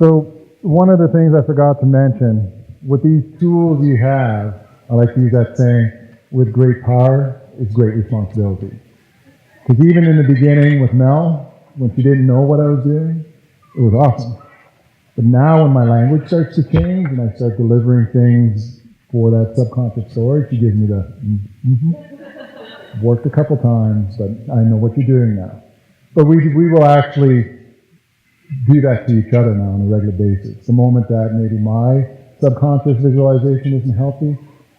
So one of the things I forgot to mention, with these tools you have, I like to use that saying, with great power is great responsibility. Because even in the beginning with Mel, when she didn't know what I was doing, it was awesome. But now when my language starts to change and I start delivering things for that subconscious story, she gives me the, worked a couple times, but I know what you're doing now. But we will actually do that to each other now on a regular basis. The moment that maybe my subconscious visualization isn't healthy,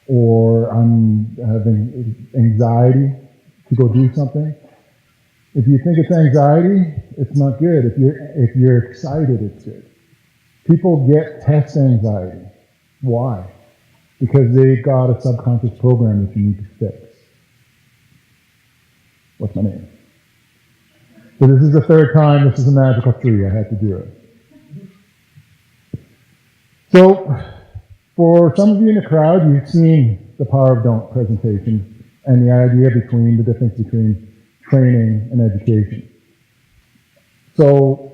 or I'm having anxiety to go do something, if you think it's anxiety, it's not good. If you're excited, it's good. People get test anxiety. Why? Because they got a subconscious program that you need to fix. What's my name? So this is the third time, this is a magical 3, I had to do it. So, for some of you in the crowd, you've seen the Power of Don't presentation and the idea between the difference between training and education. So,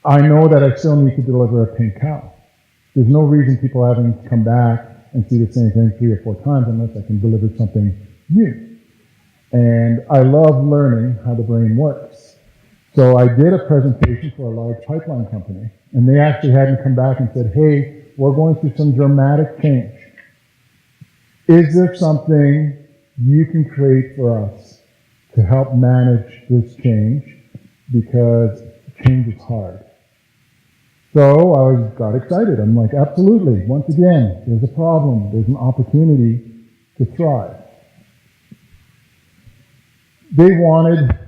I know that I still need to deliver a pink cow. There's no reason people haven't come back and see the same thing 3 or 4 times unless I can deliver something new. And I love learning how the brain works. So I did a presentation for a large pipeline company, and they actually had me come back and said, hey, we're going through some dramatic change. Is there something you can create for us to help manage this change? Because change is hard. So I got excited. I'm like, absolutely. Once again, there's a problem. There's an opportunity to thrive. They wanted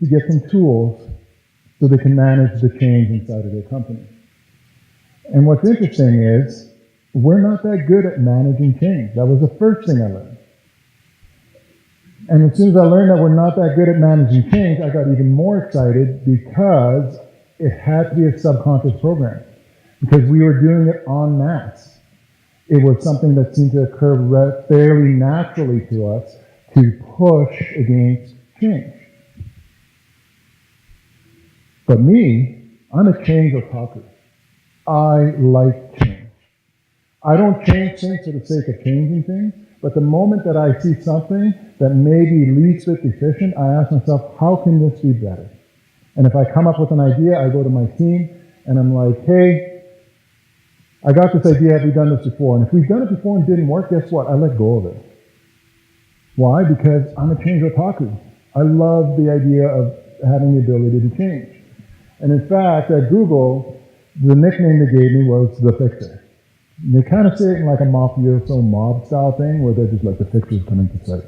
to get some tools so they can manage the change inside of their company. And what's interesting is, we're not that good at managing change. That was the first thing I learned. And as soon as I learned that we're not that good at managing change, I got even more excited because it had to be a subconscious program. Because we were doing it en masse. It was something that seemed to occur fairly naturally to us to push against change. But me, I'm a change otaku. I like change. I don't change things for the sake of changing things, but the moment that I see something that may be least bit deficient, I ask myself, how can this be better? And if I come up with an idea, I go to my team and I'm like, hey, I got this idea, have we done this before? And if we've done it before and it didn't work, guess what? I let go of it. Why? Because I'm a change otaku. I love the idea of having the ability to change. And in fact, at Google, the nickname they gave me was the Fixer. And they kind of say it in like a mafioso mob style thing where they're just like, the Fixer's coming to site.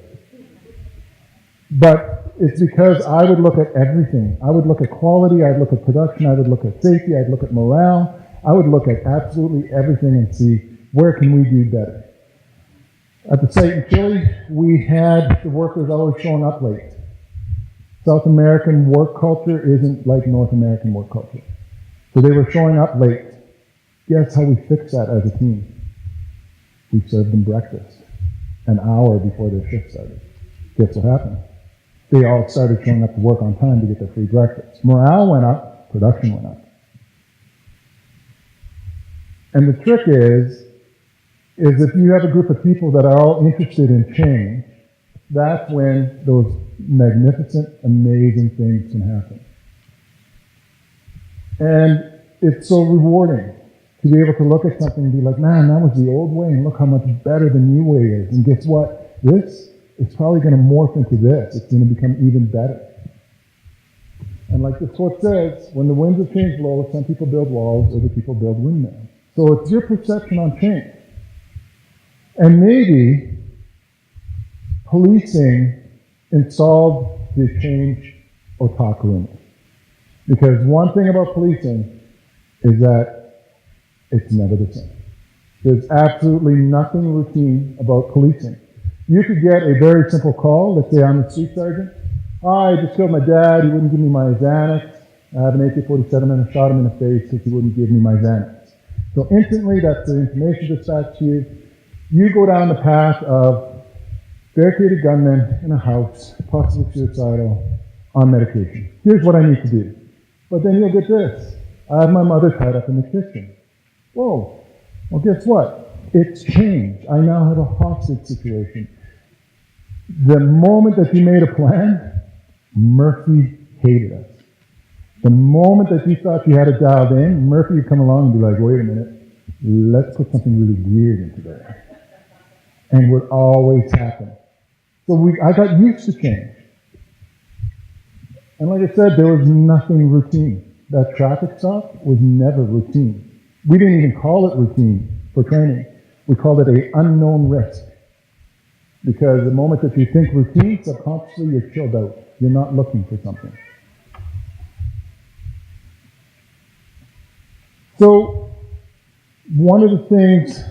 But it's because I would look at everything. I would look at quality, I'd look at production, I would look at safety, I'd look at morale. I would look at absolutely everything and see where can we do better. At the site in Chile, we had the workers always showing up late. South American work culture isn't like North American work culture. So they were showing up late. Guess how we fixed that as a team? We served them breakfast an hour before their shift started. Guess what happened? They all started showing up to work on time to get their free breakfast. Morale went up, production went up. And the trick is if you have a group of people that are all interested in change, that's when those magnificent, amazing things can happen. And it's so rewarding to be able to look at something and be like, man, that was the old way, and look how much better the new way is. And guess what? This is probably going to morph into this. It's going to become even better. And like this quote says, when the winds of change blow, some people build walls, other people build windmills. So it's your perception on change. And maybe policing installed the change otaku in it. Because one thing about policing is that it's never the same. There's absolutely nothing routine about policing. You could get a very simple call. Let's say I'm the street sergeant. I just killed my dad. He wouldn't give me my Xanax. I have an AK-47 and I shot him in the face because he wouldn't give me my Xanax. So instantly, that's the information dispatched to you. You go down the path of barricaded gunmen in a house, possibly suicidal, on medication. Here's what I need to do. But then you'll get this. I have my mother tied up in the kitchen. Whoa, well guess what? It's changed. I now have a hostage situation. The moment that you made a plan, Murphy hated us. The moment that you thought you had it dialed in, Murphy would come along and be like, wait a minute, let's put something really weird into there. And would always happen. So I got used to change. And like I said, there was nothing routine. That traffic stop was never routine. We didn't even call it routine for training. We called it an unknown risk. Because the moment that you think routine, subconsciously you're chilled out. You're not looking for something. So, one of the things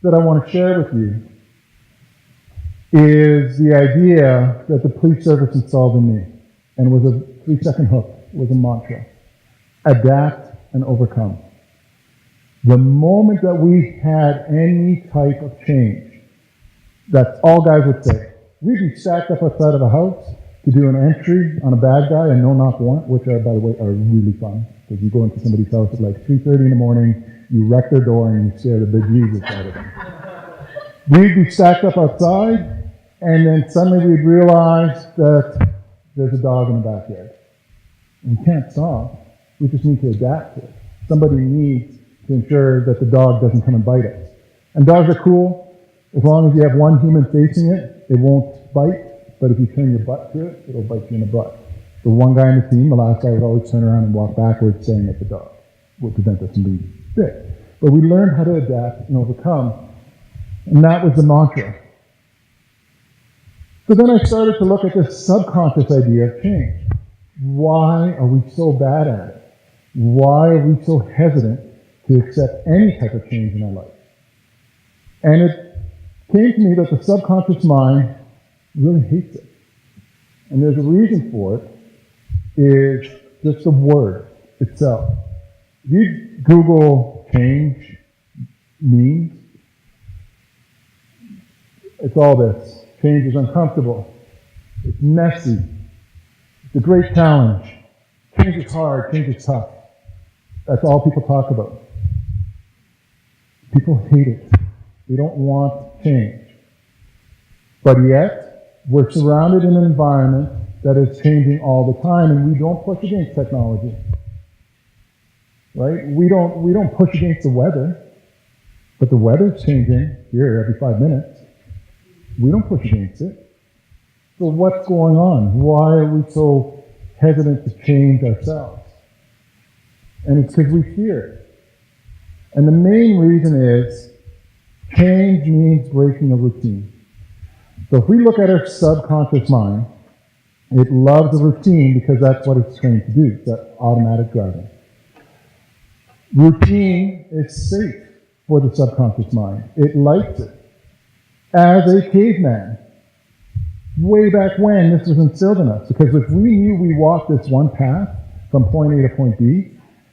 that I want to share with you is the idea that the police service installed in me, and was a 3-second hook, was a mantra. Adapt and overcome. The moment that we had any type of change, that's all guys would say. We'd be stacked up outside of the house to do an entry on a bad guy, a no-knock warrant, which are, by the way, are really fun. Because you go into somebody's house at like 3:30 in the morning, you wreck their door, and you scare the bejesus out of them. We'd be stacked up outside, and then suddenly we'd realize that there's a dog in the backyard. And we can't stop. We just need to adapt to it. Somebody needs to ensure that the dog doesn't come and bite us. And dogs are cool. As long as you have one human facing it, it won't bite. But if you turn your butt to it, it'll bite you in the butt. The one guy in the team, the last guy, would always turn around and walk backwards staring at the dog. Would prevent us from being sick. But we learned how to adapt and overcome. And that was the mantra. So then I started to look at this subconscious idea of change. Why are we so bad at it? Why are we so hesitant to accept any type of change in our life? And it came to me that the subconscious mind really hates it. And there's a reason for it, is just the word itself. If you Google change means, it's all this. Change is uncomfortable. It's messy. It's a great challenge. Change is hard. Change is tough. That's all people talk about. People hate it. They don't want change. But yet, we're surrounded in an environment that is changing all the time, and we don't push against technology. Right? We don't push against the weather, but the weather's changing here every 5 minutes. We don't push against it. So what's going on? Why are we so hesitant to change ourselves? And it's because we fear it. And the main reason is change means breaking a routine. So if we look at our subconscious mind, it loves a routine because that's what it's trained to do. That automatic driving. Routine is safe for the subconscious mind. It likes it. As a caveman, way back when this was instilled in us, because if we knew we walked this one path from point A to point B,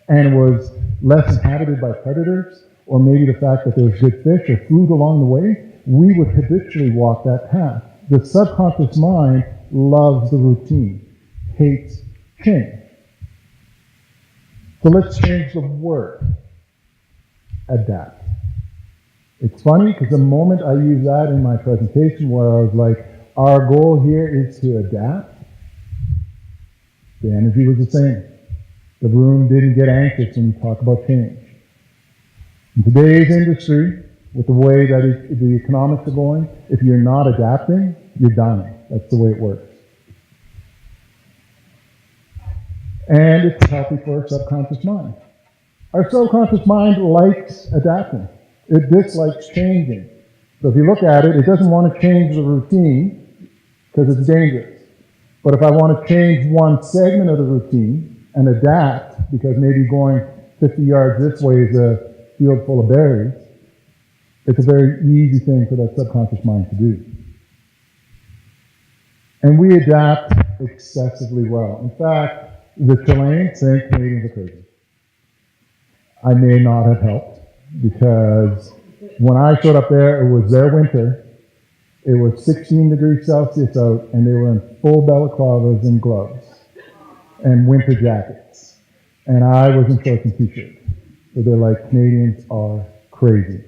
and was less inhabited by predators, or maybe the fact that there was good fish or food along the way, we would habitually walk that path. The subconscious mind loves the routine, hates change. So let's change the word. Adapt. It's funny because the moment I used that in my presentation where I was like, our goal here is to adapt, the energy was the same. The room didn't get anxious when you talk about change. In today's industry, with the way that the economics are going, if you're not adapting, you're dying. That's the way it works. And it's healthy for our subconscious mind. Our subconscious mind likes adapting. It dislikes changing. So if you look at it, it doesn't want to change the routine because it's dangerous. But if I want to change one segment of the routine and adapt, because maybe going 50 yards this way is a field full of berries, it's a very easy thing for that subconscious mind to do. And we adapt excessively well. In fact, the Chileans think Canadians are crazy. I may not have helped, because when I showed up there, it was their winter. It was 16 degrees Celsius out, and they were in full balaclavas and gloves and winter jackets. And I was in shorts and t-shirts. So they're like, Canadians are crazy.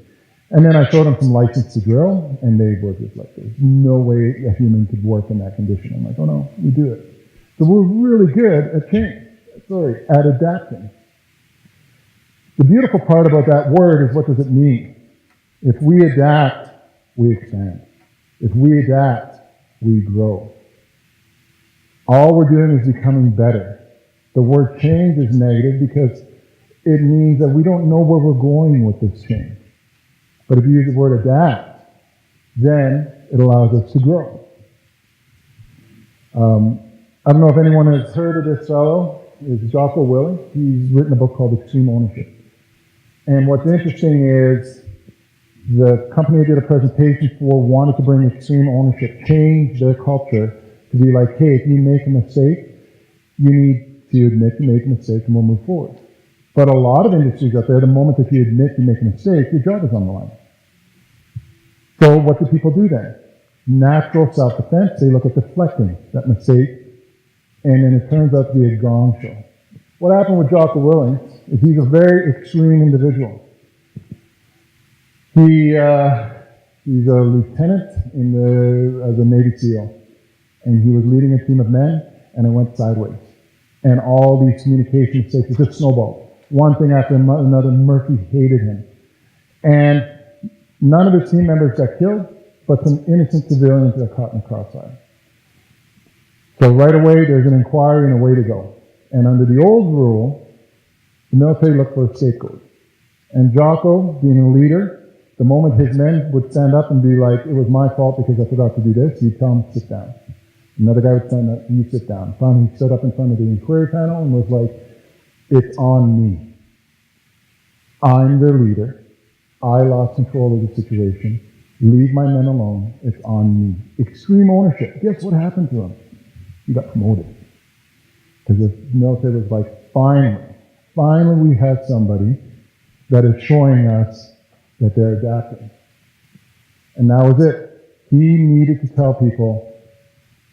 And then I showed them some license to drill, and they were just like, there's no way a human could work in that condition. I'm like, oh no, we do it. So we're really good at change. Sorry, at adapting. The beautiful part about that word is, what does it mean? If we adapt, we expand. If we adapt, we grow. All we're doing is becoming better. The word change is negative because it means that we don't know where we're going with this change. But if you use the word adapt, then it allows us to grow. I don't know if anyone has heard of this fellow. It's Jocko Willink. He's written a book called Extreme Ownership. And what's interesting is the company I did a presentation for wanted to bring extreme ownership, change their culture to be like, hey, if you make a mistake, you need to admit you make a mistake and we'll move forward. But a lot of industries out there, the moment that you admit you make a mistake, your job is on the line. So what do people do then? Natural self-defense, they look at deflecting that mistake, and then it turns out to be a gong show. What happened with Jocko Willink is he's a very extreme individual. He's a lieutenant as a Navy SEAL, and he was leading a team of men, and it went sideways. And all these communication mistakes, it just snowballed. One thing after another, Murphy hated him. And none of his team members got killed, but some innocent civilians got caught in the crossfire. So right away, there's an inquiry and a way to go. And under the old rule, the military looked for a scapegoat. And Jocko, being a leader, the moment his men would stand up and be like, it was my fault because I forgot to do this, he'd tell them, sit down. Another guy would stand up, you sit down. Finally, he stood up in front of the inquiry panel and was like, it's on me. I'm the leader. I lost control of the situation. Leave my men alone. It's on me. Extreme ownership. Guess what happened to him? He got promoted. Because the military was like, finally we have somebody that is showing us that they're adapting. And that was it. He needed to tell people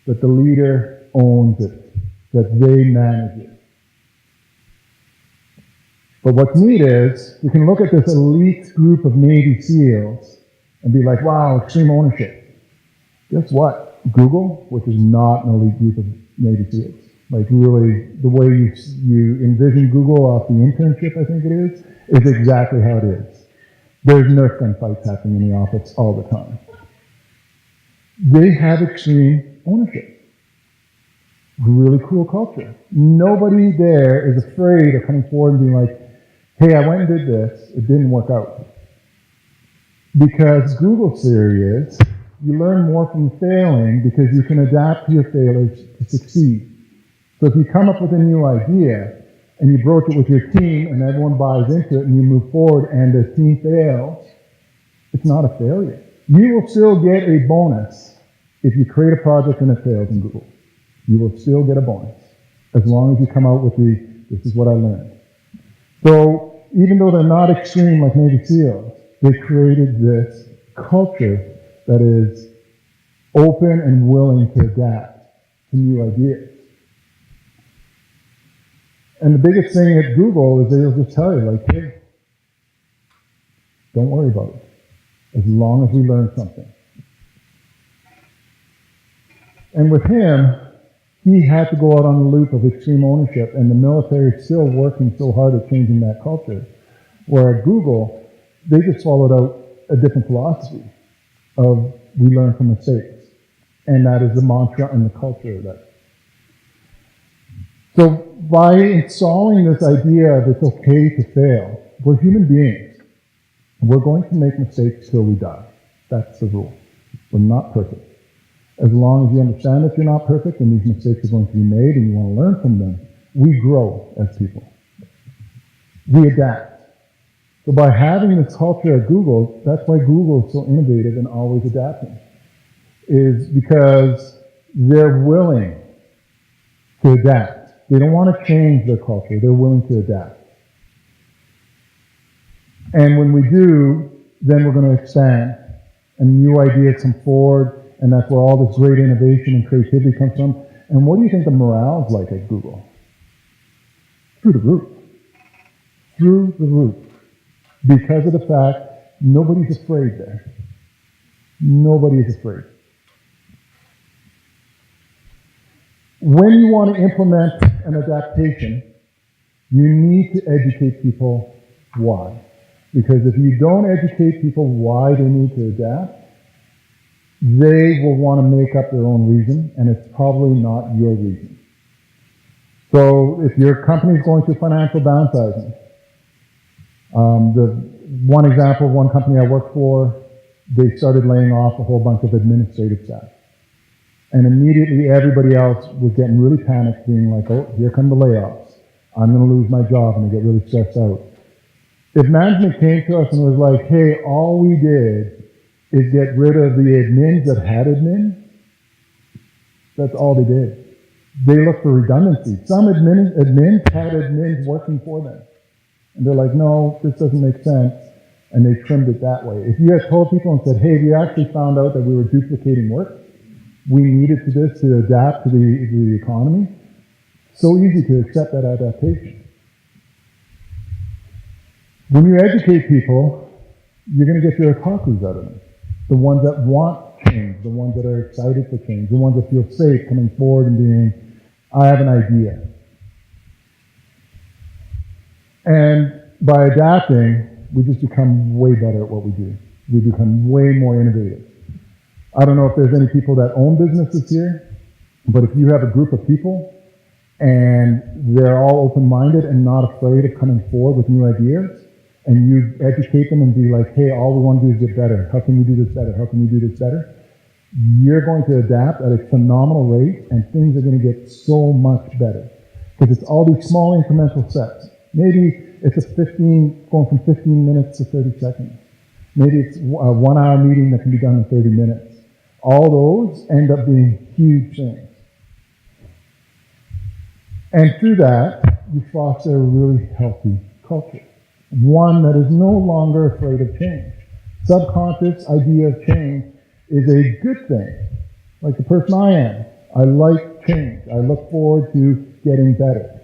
that the leader owns it, that they manage it. But what's neat is, we can look at this elite group of Navy SEALs and be like, wow, extreme ownership. Guess what? Google, which is not an elite group of Navy SEALs. Like really, the way you envision Google off the internship, I think it is exactly how it is. There's Nerf gun fights happening in the office all the time. They have extreme ownership. Really cool culture. Nobody there is afraid of coming forward and being like, hey, I went and did this, it didn't work out. Because Google's theory is, you learn more from failing because you can adapt to your failures to succeed. So if you come up with a new idea, and you broach it with your team, and everyone buys into it, and you move forward, and the team fails, it's not a failure. You will still get a bonus if you create a project and it fails in Google. You will still get a bonus, as long as you come out with this is what I learned. So, even though they're not extreme like Navy SEALs, they created this culture that is open and willing to adapt to new ideas. And the biggest thing at Google is they'll just tell you, like, hey, don't worry about it, as long as we learn something. And with him, he had to go out on the loop of extreme ownership, and the military is still working so hard at changing that culture. Where at Google, they just followed out a different philosophy of we learn from mistakes. And that is the mantra and the culture of that. So by installing this idea of it's okay to fail, we're human beings. We're going to make mistakes till we die. That's the rule. We're not perfect. As long as you understand that you're not perfect and these mistakes are going to be made and you want to learn from them, we grow as people. We adapt. So by having this culture at Google, that's why Google is so innovative and always adapting, is because they're willing to adapt. They don't want to change their culture. They're willing to adapt. And when we do, then we're going to expand and new ideas come forward. And that's where all this great innovation and creativity comes from. And what do you think the morale is like at Google? Through the roof. through the roof because of the fact nobody's afraid there. Nobody is afraid. When you want to implement an adaptation, you need to educate people why. Because if you don't educate people why they need to adapt, they will want to make up their own reason, and it's probably not your reason. So if your company is going through financial downsizing, the one example, one company I worked for, they started laying off a whole bunch of administrative staff. And immediately everybody else was getting really panicked, being like, oh, here come the layoffs. I'm going to lose my job, and they get really stressed out. If management came to us and was like, hey, all we did is get rid of the admins that had admins, that's all they did. They looked for redundancy. Some admins had admins working for them. And they're like, no, this doesn't make sense. And they trimmed it that way. If you had told people and said, hey, we actually found out that we were duplicating work, we needed to this to adapt to the economy, so easy to accept that adaptation. When you educate people, you're going to get your otakus out of them. The ones that want change, the ones that are excited for change, the ones that feel safe coming forward and being, I have an idea. And by adapting, we just become way better at what we do. We become way more innovative. I don't know if there's any people that own businesses here, but if you have a group of people and they're all open-minded and not afraid of coming forward with new ideas, and you educate them and be like, hey, all we want to do is get better. How can we do this better? How can we do this better? You're going to adapt at a phenomenal rate, and things are going to get so much better. Because it's all these small incremental steps. Maybe it's going from 15 minutes to 30 seconds. Maybe it's a 1 hour meeting that can be done in 30 minutes. All those end up being huge things. And through that, you foster a really healthy culture. One that is no longer afraid of change. Subconscious idea of change is a good thing. Like the person I am. I like change. I look forward to getting better.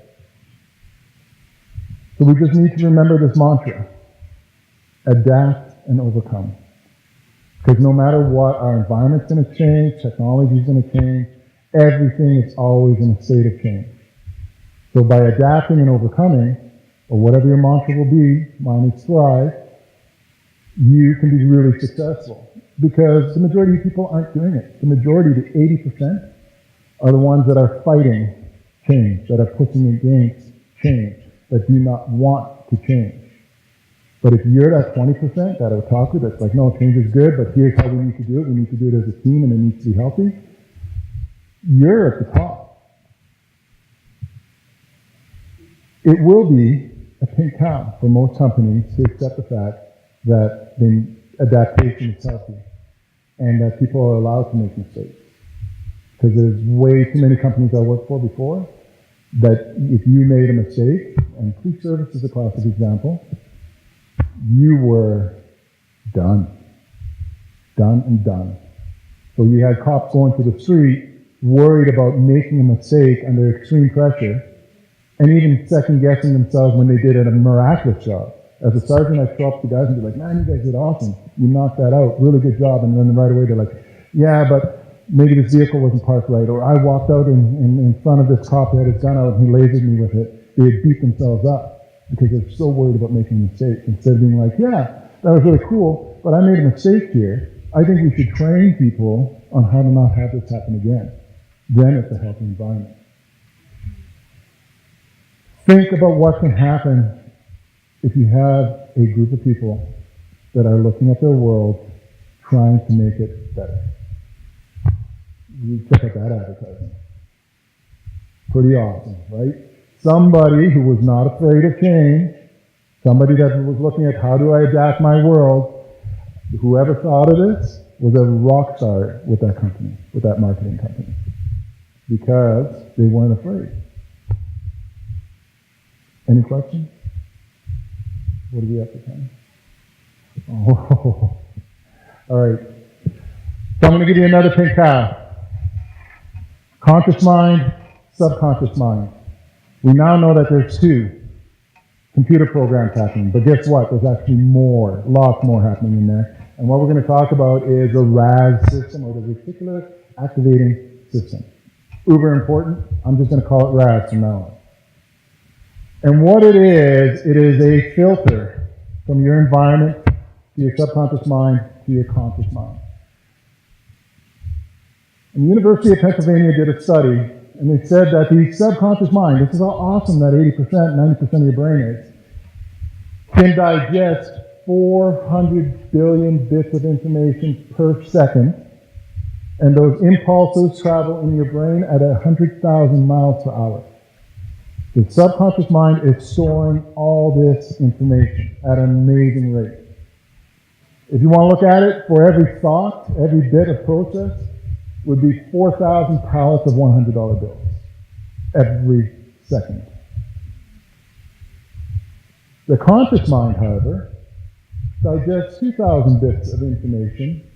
So we just need to remember this mantra. Adapt and overcome. Because no matter what, our environment's going to change, technology's going to change, everything is always in a state of change. So by adapting and overcoming, or whatever your mantra will be, mine is thrive, you can be really successful. Because the majority of people aren't doing it. The majority, the 80%, are the ones that are fighting change, that are pushing against change, that do not want to change. But if you're that 20%, that otaku that's like, no, change is good, but here's how we need to do it. We need to do it as a team, and it needs to be healthy. You're at the top. It will be a pink cow for most companies to accept the fact that the adaptation is healthy and that people are allowed to make mistakes. Because there's way too many companies I worked for before that if you made a mistake, and police service is a classic example, you were done. Done and done. So you had cops going through the street worried about making a mistake under extreme pressure and even second-guessing themselves when they did a miraculous job. As a sergeant, I'd show up to guys and be like, man, you guys did awesome. You knocked that out. Really good job. And then right away they're like, yeah, but maybe this vehicle wasn't parked right. Or I walked out in front of this cop who had his gun out and he lasered me with it. They'd beat themselves up because they're so worried about making a mistake. Instead of being like, yeah, that was really cool, but I made a mistake here. I think we should train people on how to not have this happen again. Then it's a healthy environment. Think about what can happen if you have a group of people that are looking at their world trying to make it better. You check out that advertisement. Pretty awesome, right? Somebody who was not afraid of change, somebody that was looking at how do I adapt my world, whoever thought of this was a rock star with that company, with that marketing company, because they weren't afraid. Any questions? What do we have for time? Oh, all right. So I'm going to give you another pink cow. Conscious mind, subconscious mind. We now know that there's two. computer programs happening. But guess what? There's actually more, lots more happening in there. And what we're going to talk about is the RAS system, or the reticular activating system. Uber important. I'm just going to call it RAS from now on. And what it is a filter from your environment to your subconscious mind to your conscious mind. And the University of Pennsylvania did a study, and they said that the subconscious mind, this is how awesome that 80%, 90% of your brain is, can digest 400 billion bits of information per second, and those impulses travel in your brain at 100,000 miles per hour. The subconscious mind is storing all this information at an amazing rate. If you want to look at it, for every thought, every bit of process, would be 4,000 pallets of $100 bills every second. The conscious mind, however, digests 2,000 bits of information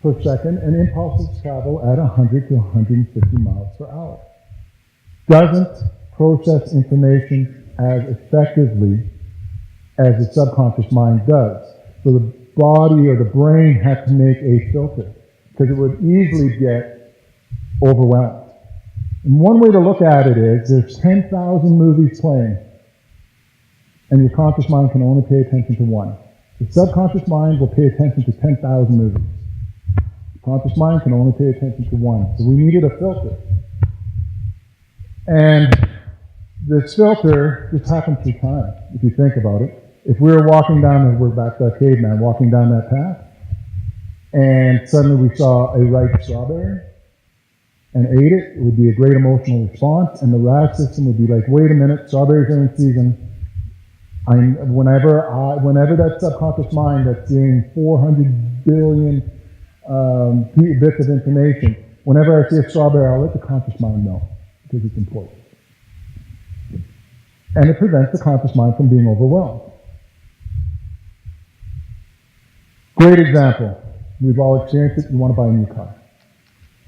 per second, and impulses travel at 100 to 150 miles per hour. Doesn't process information as effectively as the subconscious mind does. So the body or the brain had to make a filter, because it would easily get overwhelmed. And one way to look at it is, there's 10,000 movies playing, and your conscious mind can only pay attention to one. The subconscious mind will pay attention to 10,000 movies. The conscious mind can only pay attention to one. So we needed a filter. And this filter just happened through time, if you think about it. If we were walking down, we're back to that caveman, walking down that path, and suddenly we saw a ripe strawberry and ate it, it would be a great emotional response, and the RAS system would be like, wait a minute, strawberries are in season. Whenever that subconscious mind that's seeing 400 billion bits of information, whenever I see a strawberry, I'll let the conscious mind know, because it's important. And it prevents the conscious mind from being overwhelmed. Great example. We've all experienced it. You want to buy a new car.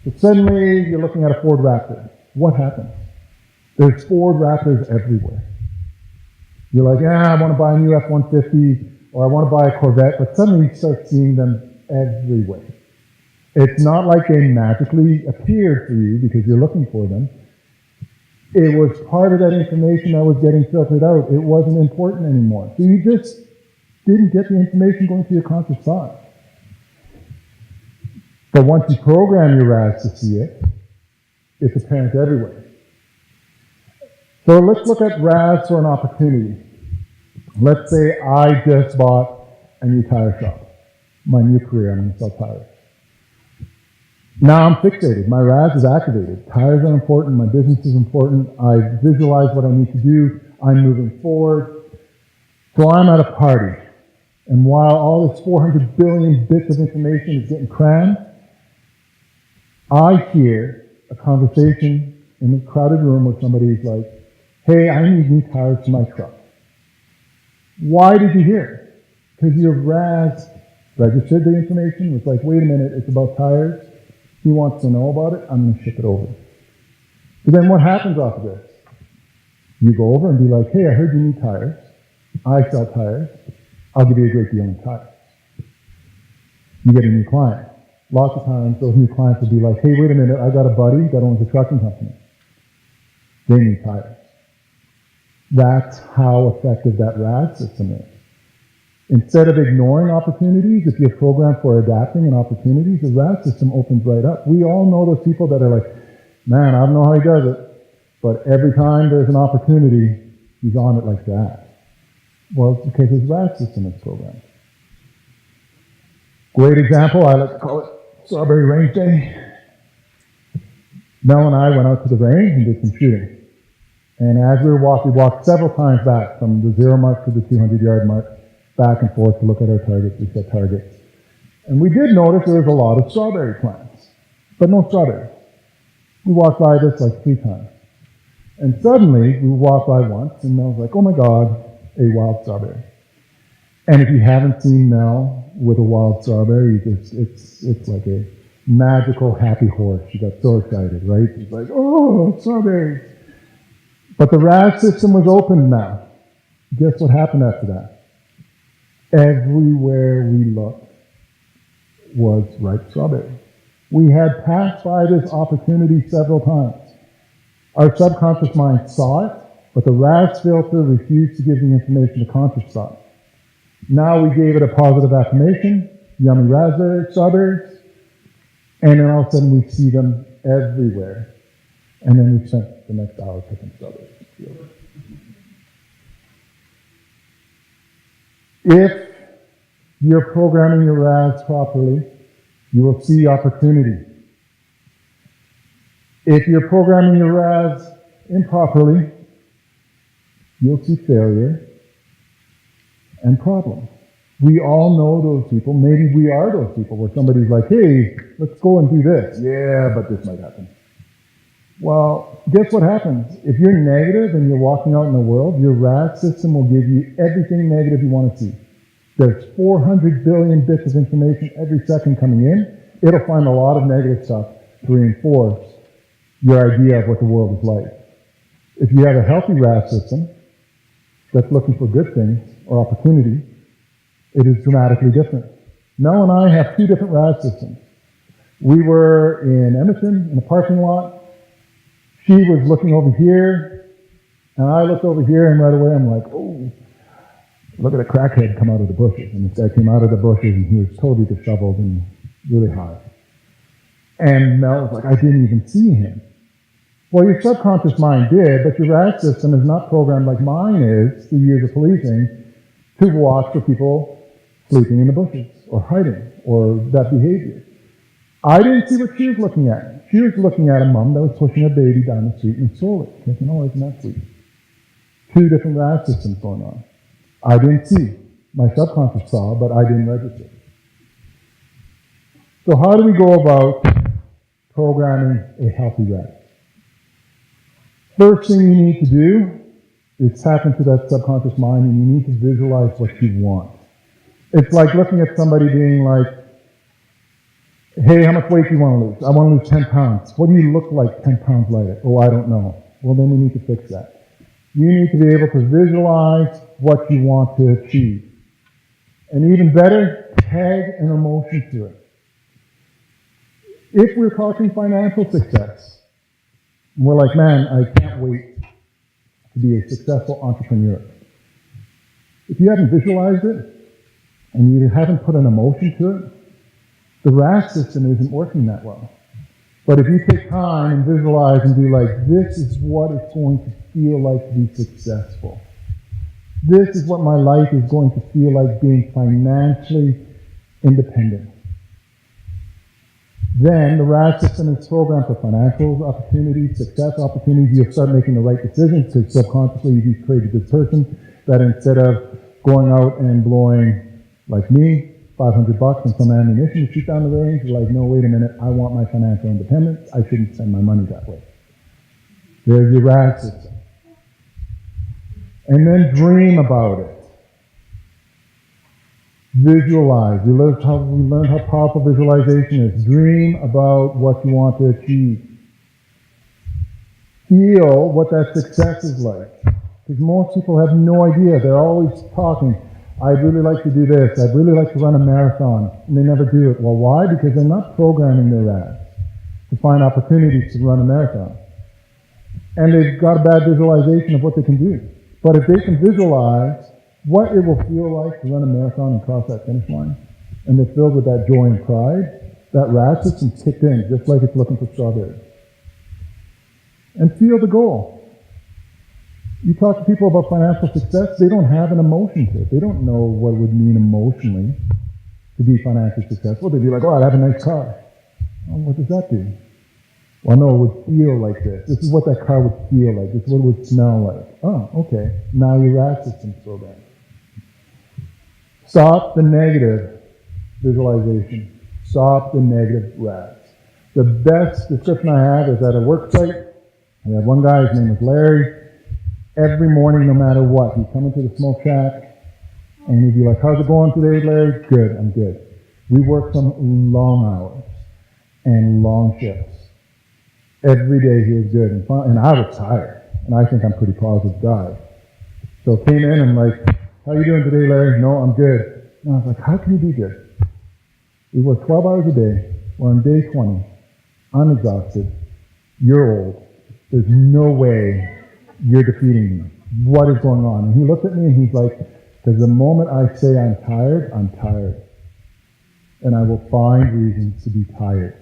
But suddenly, you're looking at a Ford Raptor. What happens? There's Ford Raptors everywhere. You're like, I want to buy a new F-150, or I want to buy a Corvette, but suddenly you start seeing them everywhere. It's not like they magically appeared for you because you're looking for them. It was part of that information that was getting filtered out. It wasn't important anymore. So you just didn't get the information going to your conscious thought. But once you program your RAS to see it, it's apparent everywhere. So let's look at RAS for an opportunity. Let's say I just bought a new tire shop. My new career, I'm going to sell tires. Now I'm fixated. My RAS is activated. Tires are important. My business is important. I visualize what I need to do. I'm moving forward. So I'm at a party. And while all this 400 billion bits of information is getting crammed, I hear a conversation in a crowded room where somebody's like, hey, I need new tires for my truck. Why did you hear it? Because your RAS registered the information, was like, wait a minute, it's about tires. He wants to know about it, I'm going to ship it over. But then what happens after this? You go over and be like, hey, I heard you need tires. I sell tires. I'll give you a great deal on tires. You get a new client. Lots of times, those new clients will be like, hey, wait a minute, I got a buddy that owns a trucking company. They need tires. That's how effective that RAS system is. Instead of ignoring opportunities, if you're programmed for adapting and opportunities, the RAS system opens right up. We all know those people that are like, man, I don't know how he does it, but every time there's an opportunity, he's on it like that. Well, it's because his RAS system is programmed. Great example, I like to call it Strawberry Range Day. Mel and I went out to the range and did some shooting. And as we walked several times back from the 0 mark to the 200-yard mark, back and forth to look at our targets. We set targets. And we did notice there was a lot of strawberry plants, but no strawberries. We walked by this like 3 times. And suddenly, we walked by once, and Mel was like, oh my God, a wild strawberry. And if you haven't seen Mel with a wild strawberry, it's like a magical, happy horse. She got so excited, right? She's like, oh, strawberries. But the RAS system was open now. Guess what happened after that? Everywhere we looked was ripe strawberry. We had passed by this opportunity several times. Our subconscious mind saw it, but the RAS filter refused to give the information to conscious thought. Now we gave it a positive affirmation, yummy raspberry, strawberries, and then all of a sudden we see them everywhere. And then we spent the next hour picking strawberries. If you're programming your RAS properly, you will see opportunity. If you're programming your RAS improperly, you'll see failure and problems. We all know those people. Maybe we are those people where somebody's like, hey, let's go and do this. Yeah, but this might happen. Well, guess what happens? If you're negative and you're walking out in the world, your RAS system will give you everything negative you want to see. There's 400 billion bits of information every second coming in. It'll find a lot of negative stuff to reinforce your idea of what the world is like. If you have a healthy RAS system that's looking for good things or opportunity, it is dramatically different. Mel and I have two different RAS systems. We were in Edmonton in a parking lot. She was looking over here, and I looked over here, and right away I'm like, oh, look at a crackhead come out of the bushes. And this guy came out of the bushes, and he was totally disheveled and really high. And Mel was like, I didn't even see him. Well, your subconscious mind did, but your RAS system is not programmed like mine is through years of policing to watch for people sleeping in the bushes or hiding or that behavior. I didn't see what she was looking at. She was looking at a mom that was pushing a baby down the street and stole it, thinking, oh, isn't that sweet? Two different RAS systems going on. I didn't see. My subconscious saw, but I didn't register. So how do we go about programming a healthy RAS? First thing you need to do is tap into that subconscious mind, and you need to visualize what you want. It's like looking at somebody being like, hey, how much weight do you want to lose? I want to lose 10 pounds. What do you look like 10 pounds lighter? Oh, I don't know. Well, then we need to fix that. You need to be able to visualize what you want to achieve. And even better, tag an emotion to it. If we're talking financial success, we're like, man, I can't wait to be a successful entrepreneur. If you haven't visualized it, and you haven't put an emotion to it, the RAS system isn't working that well. But if you take time and visualize and be like, this is what it's going to feel like to be successful. This is what my life is going to feel like being financially independent. Then the RAS system is programmed for financial opportunities, success opportunities. You'll start making the right decisions because subconsciously you've created this person that instead of going out and blowing, like me, $500 on some ammunition to shoot down the range, you're like, no, wait a minute, I want my financial independence. I shouldn't spend my money that way. There's your RAS system. And then dream about it. Visualize. We learned how powerful visualization is. Dream about what you want to achieve. Feel what that success is like. Because most people have no idea. They're always talking. I'd really like to do this. I'd really like to run a marathon. And they never do it. Well, why? Because they're not programming their RAS to find opportunities to run a marathon. And they've got a bad visualization of what they can do. But if they can visualize what it will feel like to run a marathon and cross that finish line, and they're filled with that joy and pride, that RAS system's kicked in, just like it's looking for strawberries. And feel the goal. You talk to people about financial success, they don't have an emotion to it. They don't know what it would mean emotionally to be financially successful. They'd be like, oh, I'd have a nice car. Well, what does that do? Well, no, it would feel like this. This is what that car would feel like. This is what it would smell like. Oh, okay. Now your RAS system's programmed. Stop the negative visualization. Stop the negative RAS. The best description I have is at a work site. We had one guy, his name was Larry. Every morning, no matter what, he'd come into the smoke shack, and he'd be like, how's it going today, Larry? Good, I'm good. We worked some long hours and long shifts. Every day he was good, and I was tired, and I think I'm a pretty positive guy. So came in and like, how you doing today, Larry? No, I'm good. And I was like, how can you be good? We work 12 hours a day. We're on day 20. I'm exhausted. You're old. There's no way you're defeating me. What is going on? And he looked at me and he's like, because the moment I say I'm tired, I'm tired. And I will find reasons to be tired.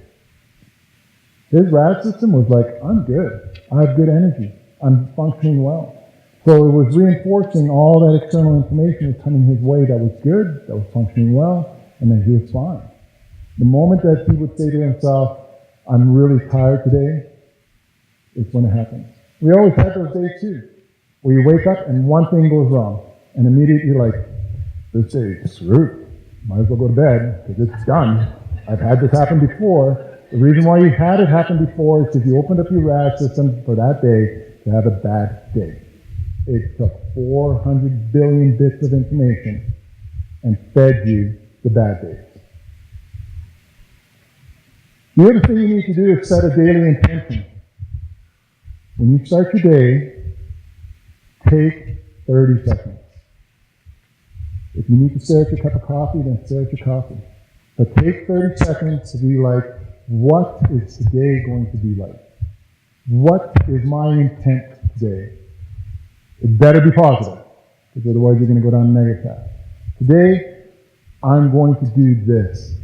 His RAS system was like, I'm good. I have good energy. I'm functioning well. So it was reinforcing all that external information was coming his way that was good, that was functioning well, and that he was fine. The moment that he would say to himself, I'm really tired today, is when it happens. We always had those days too, where you wake up and one thing goes wrong, and immediately you're like, this day is screwed. Might as well go to bed, because it's done. I've had this happen before. The reason why you had it happen before is because you opened up your RAS system for that day to have a bad day. It took 400 billion bits of information and fed you the bad days. The other thing you need to do is set a daily intention. When you start your day, take 30 seconds. If you need to stare at your cup of coffee, then stare at your coffee. But take 30 seconds to be like, what is today going to be like? What is my intent today? It better be positive, because otherwise you're going to go down a negative path. Today, I'm going to do this.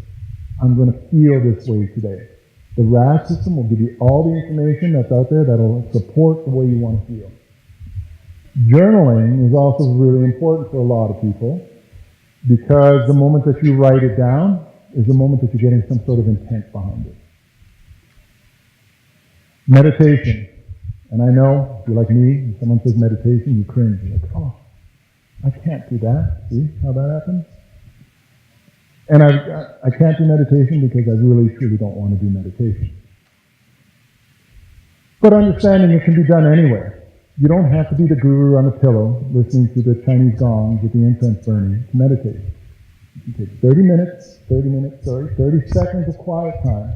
I'm going to feel this way today. The RAS system will give you all the information that's out there that will support the way you want to feel. Journaling is also really important for a lot of people, because the moment that you write it down is the moment that you're getting some sort of intent behind it. Meditation. And I know, if you're like me, when someone says meditation, you cringe. You're like, oh, I can't do that. See how that happens? And I can't do meditation because I really, truly don't want to do meditation. But understanding it can be done anywhere. You don't have to be the guru on the pillow listening to the Chinese gongs with the incense burning to meditate. You can take 30 seconds of quiet time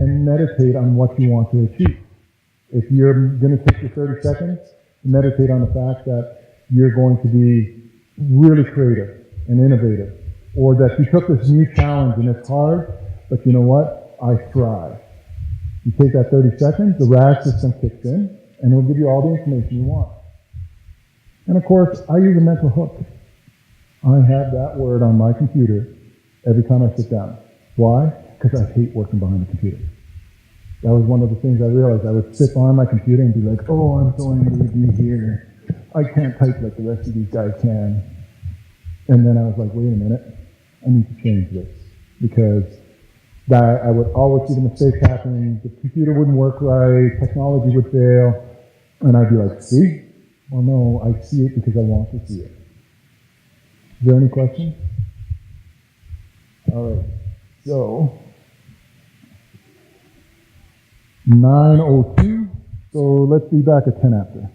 and meditate on what you want to achieve. If you're going to take your 30 seconds, meditate on the fact that you're going to be really creative and innovative, or that you took this new challenge and it's hard, but you know what? I thrive. You take that 30 seconds, the RAS system kicks in, and it'll give you all the information you want. And of course, I use a mental hook. I have that word on my computer every time I sit down. Why? Because I hate working behind the computer. That was one of the things I realized. I would sit behind my computer and be like, oh, I'm so angry with you here. I can't type like the rest of these guys can. And then I was like, wait a minute. I need to change this. Because I would always see the mistakes happening. The computer wouldn't work right. Technology would fail. And I'd be like, see? Well, no, I see it because I want to see it. Is there any questions? All right. So, 9:02. So let's be back at 10 after.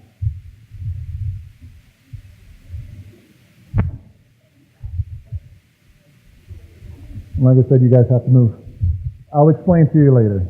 Like I said, you guys have to move. I'll explain to you later.